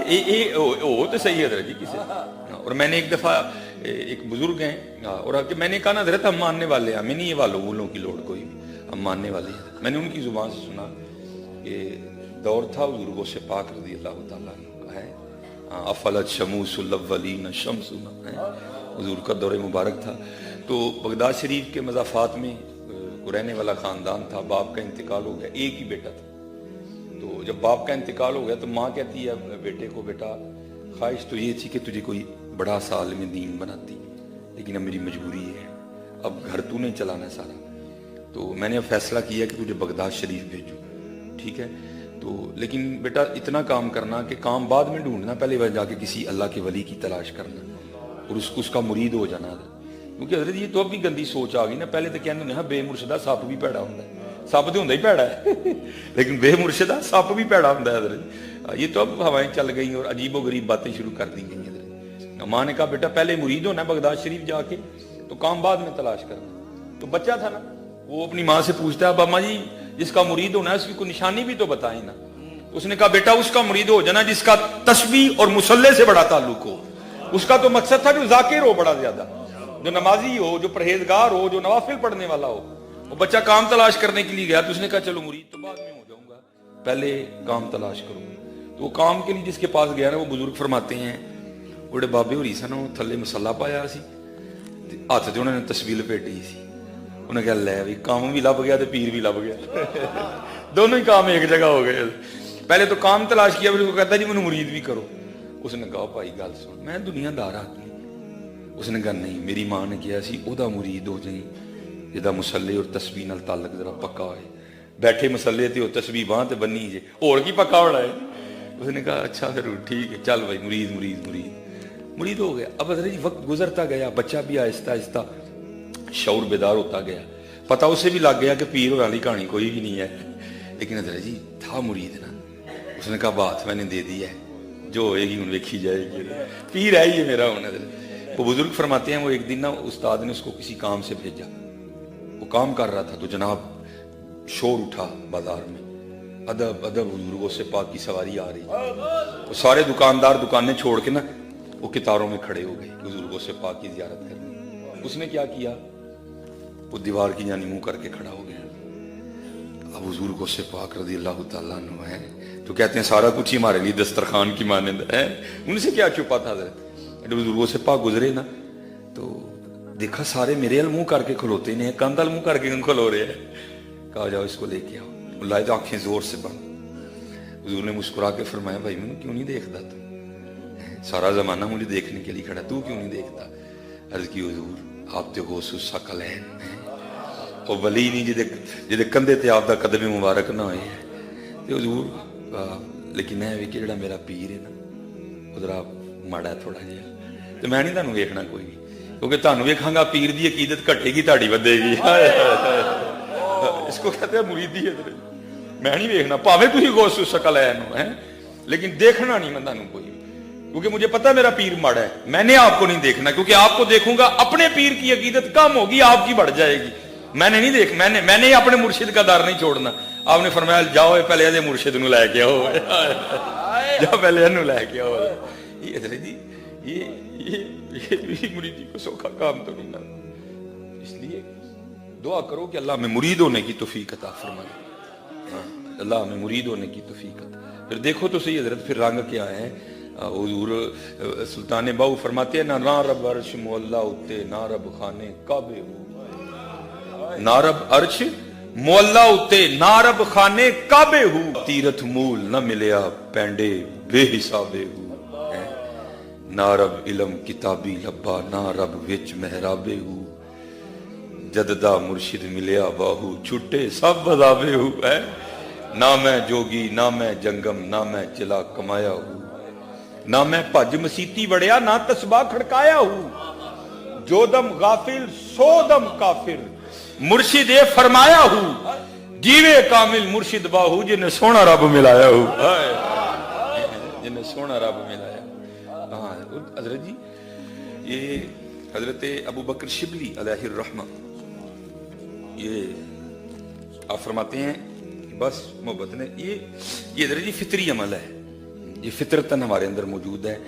تو صحیح ہے حضرت جی کسی. اور میں نے ایک دفعہ ایک بزرگ ہیں اور میں نے کہا نا حضرت ہم ماننے والے ہیں, ہمیں نہیں یہ والوں کی لوڑ کوئی, ہم ماننے والے ہیں. میں نے ان کی زبان سے سنا کہ دور تھا بزرگوں سے پاک رضی اللہ تعالیٰ عنہ کا ہے, افلت شموس الاولین شمسنا, حضور کا دور مبارک تھا. تو بغداد شریف کے مضافات میں رہنے والا خاندان تھا, باپ کا انتقال ہو گیا, ایک ہی بیٹا تھا. تو جب باپ کا انتقال ہو گیا تو ماں کہتی ہے بیٹے کو, بیٹا خواہش تو یہ تھی کہ تجھے کوئی بڑا سا عالم دین بناتی, لیکن اب میری مجبوری ہے, اب گھر تو نہیں چلانا سارا, تو میں نے فیصلہ کیا کہ تجھے بغداد شریف بھیجوں. ٹھیک ہے, تو لیکن بیٹا اتنا کام کرنا کہ کام بعد میں ڈھونڈنا, پہلے وہاں جا کے کسی اللہ کے ولی کی تلاش کرنا اور اس کا مرید ہو جانا. کیونکہ حضرت یہ تو اب بھی گندی سوچ آ گئی نا. پہلے تو کہتے ہیں بے مرشدہ سپ بھی پیڑا ہوتا ہے, سپ تو ہوتا ہی پیڑا ہے لیکن بے مرشدہ سپ بھی پیڑا ہوتا ہے حضرت. یہ تو اب ہوائیں چل گئیں اور عجیب و غریب باتیں شروع کر دی گئی حضرت. ماں نے کہا بیٹا پہلے مرید ہونا ہے بغداد شریف جا کے, تو کام بعد میں تلاش کرنا. تو بچہ تھا نا, وہ اپنی ماں سے پوچھتا ہے اب اماں جی جس کا مرید ہونا ہے اس کی کوئی نشانی بھی تو بتائیں نا. اس نے کہا بیٹا اس کا مرید ہو جانا جس کا تسبیح اور مصلی سے بڑا تعلق ہو. اس کا تو مقصد تھا جو ذاکر ہو بڑا زیادہ, جو نمازی ہو, جو پرہیزگار ہو, جو نوافل پڑھنے والا ہو. وہ بچہ کام تلاش کرنے کے لیے گیا تو اس نے کہا چلو مرید تو بعد میں ہو جاؤں گا, پہلے کام تلاش کرو. تو وہ کام کے لیے جس کے پاس گیا نا, وہ بزرگ فرماتے ہیں بڑے بابے ہو رہی سن, وہ تھلے مسلح پایا سی, ہاتھ سے انہوں نے تسبیح لپیٹی سی. انہوں نے کہا لے بھی کام بھی لب گیا تو پیر بھی لب گیا دونوں ہی کام ایک جگہ ہو گئے. پہلے تو کام تلاش کیا, پھر وہ کہتا جی مجھے مرید بھی کرو. اس نے کہا بھائی گل سن, میں دنیا دار آدمی. اس نے کہا نہیں, میری ماں نے کیا سی او دا مرید ہو جائیں جدا مسلے اور تسبیح نال تعلق ذرا پکا ہوئے. بیٹھے مسلے تے تسبیح باں تے بنی جے, اور کی پکا ہونا ہے. اس نے کہا اچھا پھر ٹھیک ہے, چل بھائی مرید مرید مرید مرید ہو گیا. اب حضرت جی وقت گزرتا گیا, بچہ بھی آہستہ آہستہ شعور بیدار ہوتا گیا. پتہ اسے بھی لگ گیا کہ پیر ہونے والی کہانی کوئی بھی نہیں ہے, لیکن حضرت جی تھا مرید نا. اس نے کہا بات میں نے دے دی ہے, جو ہوئے گی ان ویکھی جائے گی, پیر ہے یہ میرا ہونا. وہ بزرگ فرماتے ہیں وہ ایک دن نا استاد نے اس کو کسی کام سے بھیجا, وہ کام کر رہا تھا تو جناب شور اٹھا بازار میں, ادب ادب بزرگوں سے پاک کی سواری آ رہی. وہ سارے دکاندار دکانیں چھوڑ کے نا وہ کتاروں میں کھڑے ہو گئے بزرگوں سے پاک کی زیارت کرنے. اس نے کیا کیا, وہ دیوار کی جانی منہ کر کے کھڑا ہو گیا. اب بزرگوں سے پاک رضی اللہ تعالیٰ عنہ ہے تو کہتے ہیں سارا کچھ ہی ہمارے لیے دسترخوان کی مانند ہے, ان سے کیا چھپا تھا. بزرگوں سے پاک گزرے نا تو دیکھا سارے میرے ال منہ کر کے کھلوتے ہیں, کاندھ ال منہ کر کے کھلو رہے ہیں. کہا جاؤ اس کو لے کے آؤ. لائے تو آنکھیں زور سے بند. حضور نے مسکرا کے فرمایا بھائی میں کیوں نہیں دیکھتا, تو سارا زمانہ مجھے دیکھنے کے لیے کھڑا, تو کیوں نہیں دیکھتا. عرض کی حضور آپ تے غوث الثقل ہیں, وہ ولی نہیں جدے کندھے تے آپ دا قدم مبارک نہ ہوئے. تے حضور لیکن ہے بھی کہ جڑا میرا پیر ہے نا ادھر آپ ماڑا ہے تھوڑا جہا, تو میں نہیں تانوں ویکھنا کوئی بھی, کیونکہ تانوں ویکھاں گا پیر دی عقیدت گھٹے گی تہاڈی ودے گی. اس کو کہتے ہیں مریدی ہے, میں نہیں ویکھنا پاویں تسی غوث الثقل ہے, لیکن دیکھنا نہیں میں تانوں کوئی, کیونکہ مجھے پتہ میرا پیر ماڑا ہے. میں نے آپ کو نہیں دیکھنا, کیونکہ آپ کو دیکھوں گا اپنے پیر کی عقیدت کم ہوگی, آپ کی بڑھ جائے گی. میں نے نہیں دیکھ میں نے اپنے مرشد کا در نہیں چھوڑنا. آپ نے فرمایا جاؤ پہلے ادے مرشد نو لے کے آؤ, جاؤ پہلے انو لے کے آؤ. یہ حضرت جی یہ مریدی کو سوکھا کام تو نہیں کرنا. اس لیے دعا کرو کہ اللہ میں مرید ہونے کی توفیق عطا فرمائے, اللہ میں مرید ہونے کی توفیق عطا. پھر دیکھو تو صحیح حضرت پھر رنگ کیا ہے. حضور سلطان باہو فرماتے ہیں نہ رب عرش مولا اتے نہ رب خانے کعبے ہو, نہ رب عرش مولا اتے نہ رب خانے کعبے ہو, تیرتھ مول نہ ملیا پینڈے بے حسابے ہو, نہ رب علم کتابی لبا نہ رب وچ محرابے ہو, جددہ مرشد ملیا باہو چھٹے سب بذابے ہو. نہ میں جوگی نہ میں جنگم نہ میں چلا کمایا ہوں, نہ میں پج مسیتی وڑیا نہ تسباہ کھڑکایا ہوں, جو دم غافل سو دم کافر مرشد فرمایا ہوں, جیوے کامل مرشد باہو جنہیں سونا رب ملایا ہوں, جنہیں سونا رب ملایا. ہاں حضرت جی یہ حضرت ابو بکر شبلی علیہ الرحمہ یہ آپ فرماتے ہیں بس محبت نے یہ حضرت جی فطری عمل ہے, یہ فطرتاً ہمارے اندر موجود ہے.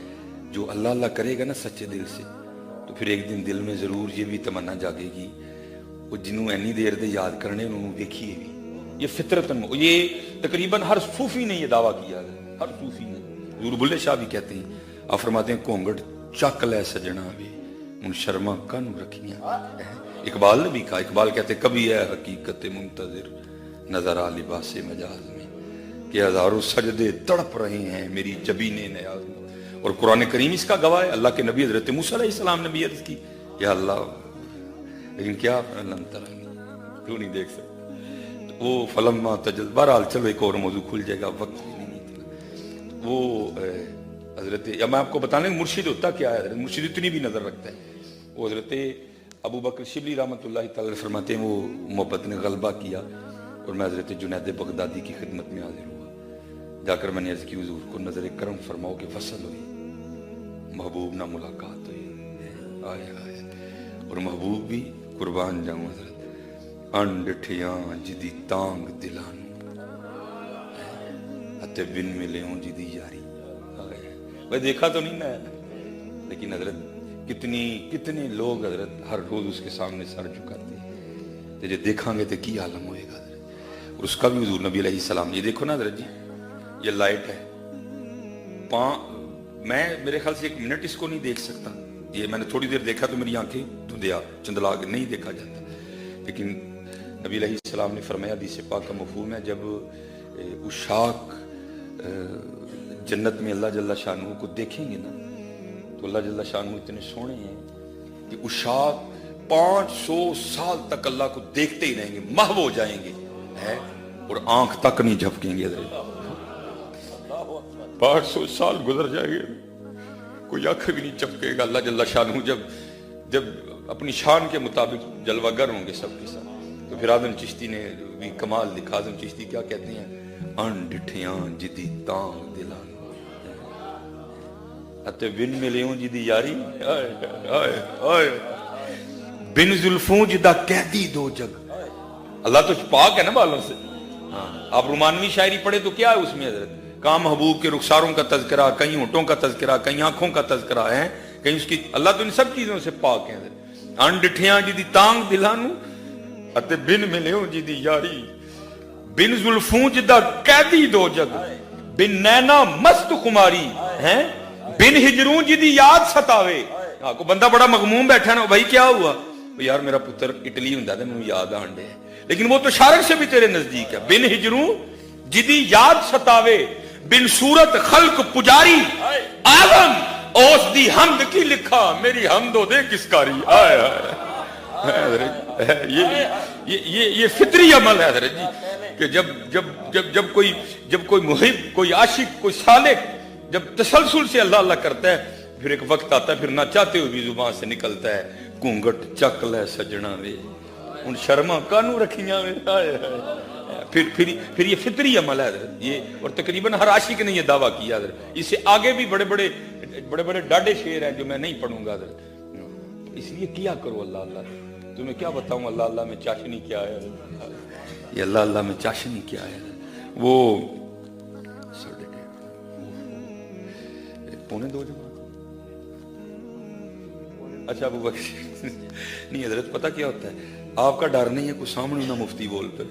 جو اللہ اللہ کرے گا نا سچے دل سے تو پھر ایک دن دل میں ضرور یہ بھی تمنا جاگے گی وہ جنہوں اینی دیر دے یاد کرنے انہوں دیکھیے بھی. یہ فطرتاً یہ تقریباً ہر صوفی نے یہ دعویٰ کیا ہے, ہر صوفی نے. حضور بلے شاہ بھی کہتے ہیں, آپ فرماتے ہیں گھونگھٹ چک لے سجنا بھی ان شرما کن رکھیاں. اقبال نے بھی کہا, اقبال کہتے کبھی ہے حقیقت منتظر نظر آ لباس مجاز میں کہ ہزاروں سجدے تڑپ رہے ہیں میری جبین نیاز میں. اور قرآن کریم اس کا گواہ ہے. اللہ کے نبی حضرت موسیٰ علیہ السلام نے بھی عرض کی یا اللہ, لیکن کیا لن ترانی, کیوں نہیں دیکھ سکتے. وہ فلما تجل, بہرحال چلو ایک اور موضوع کھل جائے گا, وقت نہیں اتنا. وہ حضرت, یا میں آپ کو بتانے مرشد ہوتا کیا ہے. حضرت مرشد اتنی بھی نظر رکھتا ہے. وہ حضرت ابو بکر شبلی رحمۃ اللہ تعالی فرماتے ہیں وہ محبت نے غلبہ کیا اور میں حضرت جنید بغدادی کی خدمت میں حاضر ہوا. جا کر میں نے عرض کی حضور کو نظر کرم فرماؤ کہ وصل ہوئی, محبوب نہ ملاقات ہوئی. آئے آئے اور محبوب بھی قربان جاؤں حضرت انڈٹھیاں جدی تانگ دلانو اتے بن ملے ہوں جدی یاری. بھائی دیکھا تو نہیں میں, لیکن حضرت کتنے لوگ حضرت ہر روز اس کے سامنے سر جھکاتے ہیں. تو جو دیکھیں گے تو کی عالم ہوئے گا حضرت. اور اس کا بھی حضور نبی علیہ السلام, یہ دیکھو نا حضرت جی, یہ لائٹ ہے, میں میرے خیال سے 1 منٹ اس کو نہیں دیکھ سکتا. یہ میں نے تھوڑی دیر دیکھا تو میری آنکھیں دھندیا چندلا کے نہیں دیکھا جاتا. لیکن نبی علیہ السلام نے فرمایا, حدیث پاک کا مفہوم ہے, جب عشاق جنت میں اللہ جل شانہ کو دیکھیں گے نا تو اللہ جل شانہ اتنے سونے ہیں کہ عشاق 500 سال تک اللہ کو دیکھتے ہی رہیں گے, محو ہو جائیں گے اور آنکھ تک نہیں جھپکیں گے. 500 سال گزر جائیں گے, کوئی آنکھ بھی نہیں چپکے گا. اللہ جل شانہ جب اپنی شان کے مطابق جلوہ گر ہوں گے سب کے ساتھ. تو پھر آدم چشتی نے بھی کمال لکھا. آدم چشتی کیا کہتے ہیں, انڈٹھیاں جدی تانگ دلان اتے بن ملیوں جدی یاری, بن زلفوں جدا قیدی دو جگ. اللہ تو پاک ہے نا بالوں سے. آپ رومانوی شاعری پڑھے تو کیا ہے اس میں حضرت, کہاں محبوب کے رخساروں کا تذکرہ, کہیں ہونٹوں کا تذکرہ, کہیں آنکھوں کا تذکرہ ہے, کہیں اس کی. اللہ تو ان سب چیزوں سے پاک ہے. انڈٹھیاں جدی تانگ دلانو اتے بن ملیوں جدی یاری, بن زلفوں جدا قیدی دو جگ, بن نینا مست خماری ہیں, بن ہجروں جدی یاد ستاوے. کو بندہ بڑا مغموم بیٹھا نا, بھائی کیا ہوا, یار میرا پتر اٹلی ہوں تھا مجھے یاد آنڈے ہے, لیکن وہ تو شارک سے بھی تیرے نزدیک ہے. بن ہجروں جدی یاد ستاوے, بن صورت خلق پجاری عالم اوس دی حمد کی لکھا میری حمد و دے کس کاری. آئے یہ فطری عمل ہے حضرت جی کہ جب کوئی محب, کوئی عاشق, کوئی سالک جب تسلسل سے اللہ اللہ کرتا ہے, پھر ایک وقت آتا ہے پھر نہ چاہتے ہوئے بھی زبان سے نکلتا ہے, گھونگھٹ چک لے سجنا وے ان شرما کانوں رکھیاں وے. پھر یہ فطری عمل ہے حضرت یہ, اور تقریباً ہر عاشق نے یہ دعویٰ کیا حضرت. اس سے آگے بھی بڑے بڑے ڈاڈے شعر ہیں جو میں نہیں پڑھوں گا حضرت. اس لیے کیا کرو اللہ اللہ, تمہیں کیا بتاؤں اللہ اللہ میں چاشنی کیا ہے. یہ اللہ اللہ میں چاشنی کیا ہے. وہ 1:45 جمع. اچھا ابو بکر نہیں حضرت, پتہ کیا ہوتا ہے, آپ کا ڈر نہیں ہے کوئی سامنے نہ مفتی بول پہ.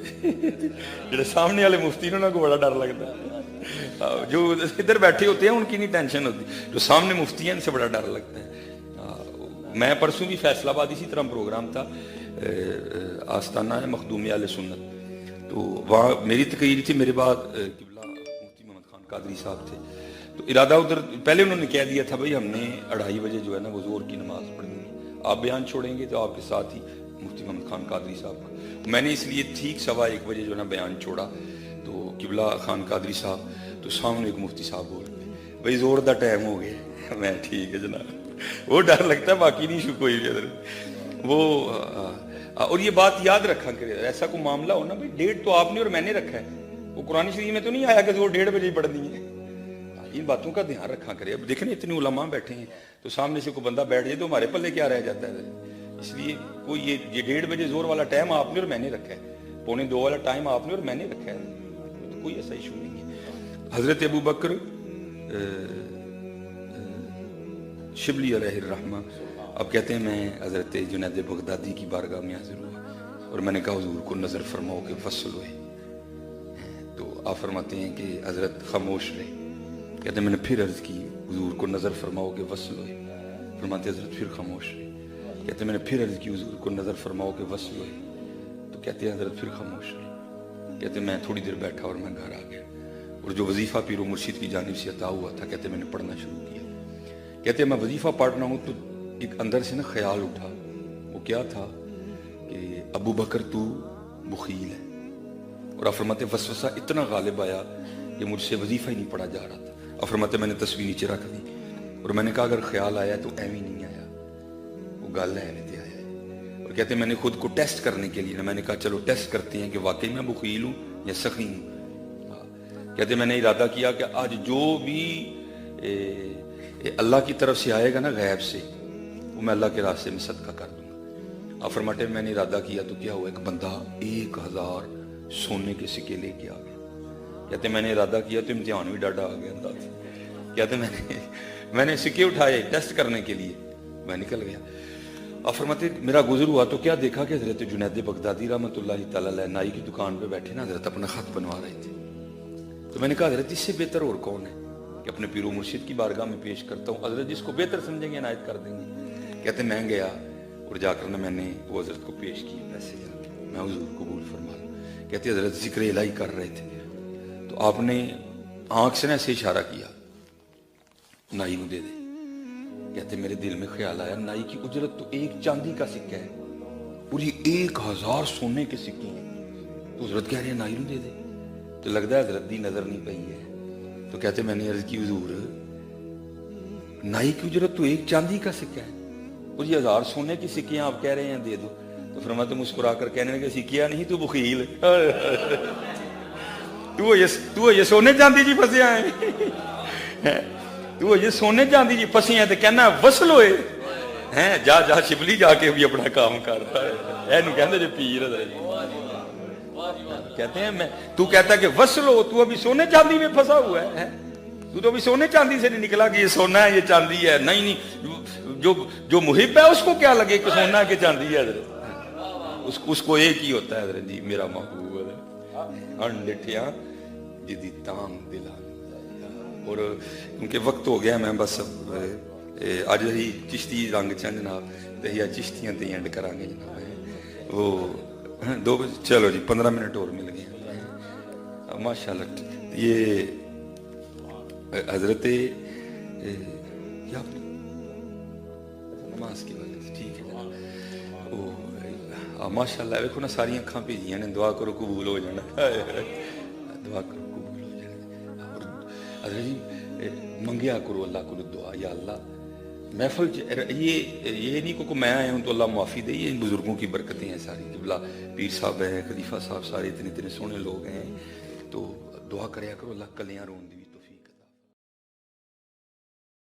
جو سامنے والے مفتی نے کو بڑا ڈر لگتا ہے, جو ادھر بیٹھے ہوتے ہیں ان کی نہیں ٹینشن ہوتی, جو سامنے مفتی ہیں ان سے بڑا ڈر لگتا ہے. میں پرسوں بھی فیصل آباد اسی طرح پروگرام تھا, آستانہ ہے مخدوم اہل سنت, تو وہاں میری تقریر تھی. میرے بعد قبلہ مفتی محمد خان قادری صاحب تھے, تو ارادہ ادھر پہلے انہوں نے کہہ دیا تھا بھائی ہم نے 2:30 بجے جو ہے نا وہ ظہر کی نماز پڑھنی ہے, آپ بیان چھوڑیں گے تو آپ کے ساتھ ہی مفتی محمد خان قادری صاحب کا. میں نے اس لیے ٹھیک 1:15 بجے جو ہے نا بیان چھوڑا, تو قبلہ خان قادری صاحب تو سامنے ایک مفتی صاحب بول گئے بھائی زور دا ٹائم ہو گیا. میں ٹھیک ہے جناب, وہ ڈر لگتا ہے باقی نہیں کوئی بھی حضرت. وہ اور یہ بات یاد رکھا کرے, ایسا کوئی معاملہ ہو نا بھائی ڈیٹ تو آپ نے اور میں نے رکھا ہے, وہ قرآن شریف میں تو نہیں آیا کہ وہ 1:30 بجے پڑھنی ہے. ان باتوں کا دھیان رکھا کرے. اب دیکھیں اتنے علماء بیٹھے ہیں تو سامنے سے کوئی بندہ بیٹھ جائے تو ہمارے پلے کیا رہ جاتا ہے. اس لیے کوئی یہ 1:30 بجے زور والا ٹائم آپ نے اور میں نے رکھا ہے, 1:45 والا ٹائم آپ نے اور میں نے رکھا ہے, تو کوئی ایسا ایشو نہیں ہے. حضرت ابو بکر شبلی علیہ الرحمہ اب کہتے ہیں میں حضرت جنید بغدادی کی بارگاہ میں حاضر ہوا اور میں نے کہا حضور کو نظر فرماؤ کہ وصل ہوئے، تو آپ فرماتے ہیں کہ حضرت خاموش رہے. کہتے ہیں میں نے پھر عرض کی حضور کو نظر فرماؤ کہ وصل ہوئے، فرماتے حضرت پھر خاموش رہے. کہتے ہیں میں نے پھر عرض کی حضور کو نظر فرماؤ کہ وصل ہوئے، تو کہتے ہیں حضرت پھر خاموش رہے. کہتے ہیں میں تھوڑی دیر بیٹھا اور میں گھر آ گیا، اور جو وظیفہ پیر و مرشد کی جانب سے عطا ہوا تھا کہتے ہیں میں نے پڑھنا شروع کیا. کہتے ہیں میں وظیفہ پڑھ رہا ہوں تو ایک اندر سے نا خیال اٹھا، وہ کیا تھا کہ ابو بکر تو بخیل ہے. اور آپ فرماتے وسوسہ اتنا غالب آیا کہ مجھ سے وظیفہ ہی نہیں پڑھا جا رہا تھا. آپ فرماتے میں نے تسبیح نیچے رکھ دی اور میں نے کہا اگر خیال آیا تو ایویں نہیں آیا، وہ گل ہے ایویں آیا ہے. اور کہتے ہیں میں نے خود کو ٹیسٹ کرنے کے لیے نا میں نے کہا چلو ٹیسٹ کرتے ہیں کہ واقعی میں بخیل ہوں یا سخی ہوں. کہتے ہیں میں نے ارادہ کیا کہ آج جو بھی اللہ کی طرف سے آئے گا نا غیب سے، وہ میں اللہ کے راستے میں صدقہ کر دوں گا. آپ فرماتے میں نے ارادہ کیا تو کیا ہوا، ایک بندہ 1000 سونے کے سکے لے کے آ گیا. کہتے میں نے ارادہ کیا تو امتحان بھی ڈاڈا آ گیا انداز. کہتے میں نے سکے اٹھائے ٹیسٹ کرنے کے لیے، میں نکل گیا. آپ فرماتے میرا گزر ہوا تو کیا دیکھا کہ حضرت جنید بغدادی رحمۃ اللہ تعالیٰ علیہ نائی کی دکان پہ بیٹھے نا حضرت اپنا خط بنوا رہے تھے. تو میں نے کہا حضرت اس سے بہتر اور کون ہے کہ اپنے پیر و مرشد کی بارگاہ میں پیش کرتا ہوں، حضرت جس کو بہتر سمجھیں گے عنایت کر دیں گے. کہتے میں گیا اور جا کر میں نے وہ حضرت کو پیش کیے پیسے جا کے، میں حضور قبول فرما لوں. کہتے حضرت ذکر الہی کر رہے تھے تو آپ نے آنکھ سے ایسے اشارہ کیا نائی کو دے دے. کہتے میرے دل میں خیال آیا نائی کی اجرت تو ایک چاندی کا سکہ ہے اور یہ 1000 سونے کے سکے ہیں. تو حضرت کہہ رہے ہیں نائی کو دے دے. تو لگتا ہے حضرت دی نظر نہیں پئی ہے. تو کہتے میں نے عرض کی حضور نائی کی اجرت تو ایک چاندی کا سکہ ہے اور یہ 1000 سونے کی سکے آپ کہہ رہے ہیں دے دو. تو فرماتے مسکرا کر کہنے لگے سکیا نہیں تو بخیل تو یہ سونے چاندی جی پھنسیا ہے، تو یہ سونے چاندی جی پھنسی ہیں تو کہنا وصل ہوئے ہیں. جا جا شبلی جا کے بھی اپنا کام کرتا ہے اینو کہندے جو پیر کہتے ہیں میں تو کہتا ہے کہ وصل ہو، تو ابھی سونے چاندی میں پھنسا ہوا ہے. تو ابھی سونے چاندی سے نہیں نکلا کہ یہ سونا ہے یہ چاندی ہے. نہیں جو محب ہے اس کو کیا لگے کہ سونا ہے کہ چاندی ہے. حضرت اس کو ایک ہی ہوتا ہے حضرت جی میرا محبوب ہے انڈٹھیاں جدی تام دلا. اور کیونکہ وقت ہو گیا میں بس اج ہی چشتی رنگ چن جناب دہیا چشتیاں تے اینڈ کران گے جناب. وہ دو چلو جی 15 منٹ اور مل گئے ماشاءاللہ. یہ حضرت نماز کی وجہ سے ٹھیک ہے ماشاءاللہ. دیکھو نا ساری اکھاں بھیجیاں نے، دعا کرو قبول ہو جانا، دعا کرو قبول ہو جانا. اور حضرت جی منگیا کرو اللہ کو دعا، یا اللہ محفل یہ نہیں کہ میں آیا ہوں تو اللہ معافی دے. یہ بزرگوں کی برکتیں ہیں ساری. قبلہ پیر صاحب ہیں، خلیفہ صاحب، سارے اتنے اتنے سونے لوگ ہیں. تو دعا کریا کرو اللہ کلیاں رون دی.